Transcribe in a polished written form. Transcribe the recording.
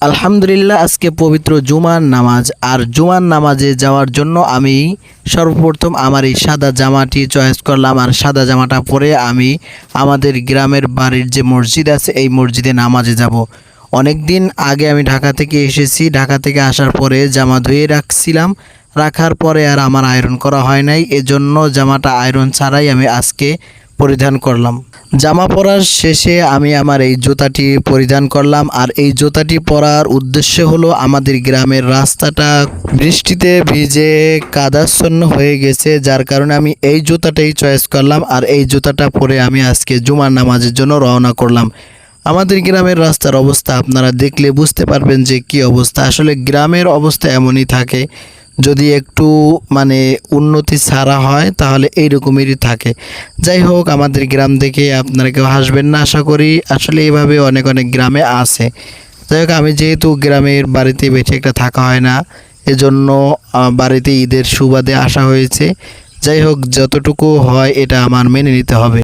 আলহামদুলিল্লাহ, আজকে পবিত্র জুমার নামাজ। আর জুমার নামাজে যাওয়ার জন্য আমি সর্বপ্রথম আমার এই সাদা জামাটি চয়েস করলাম। আর সাদা জামাটা পরে আমি আমাদের গ্রামের বাড়ির যে মসজিদ আছে এই মসজিদে নামাজে যাব। অনেক দিন আগে আমি ঢাকা থেকে এসেছি। ঢাকা থেকে আসার পরে জামা ধুয়ে রাখছিলাম, রাখার পরে আর আমার আয়রন করা হয় নাই, এজন্য জামাটা আয়রন ছাড়াই আমি আজকে পরিধান করলাম। জামা পরার শেষে আমি আমার এই জুতাটি পরিধান করলাম। আর এই জুতাটি পরার উদ্দেশ্য হলো আমাদের গ্রামের রাস্তাটা বৃষ্টিতে ভিজে কাদাচ্ছন্ন হয়ে গেছে, যার কারণে আমি এই জুতাটাই চয়েস করলাম। আর এই জুতাটা পরে আমি আজকে জুমার নামাজের জন্য রওনা করলাম। আমাদের গ্রামের রাস্তার অবস্থা আপনারা দেখলে বুঝতে পারবেন যে কি অবস্থা। আসলে গ্রামের অবস্থা এমনই থাকে, যদি একটু উন্নতি ছাড়া হয় তাহলে এইরকমেরই থাকে। যাই হোক, আমাদের গ্রাম দেখে আপনারা কেউ হাসবেন না আশা করি। আসলে এভাবে অনেক অনেক গ্রামে আছে। যাই হোক, আমি যেহেতু গ্রামের বাড়িতে বেশি একটা থাকা হয় না, এজন্য বাড়িতে ঈদের সুবাদে আসা হয়েছে। যাই হোক, যতটুকু হয় এটা আমার মেনে নিতে হবে।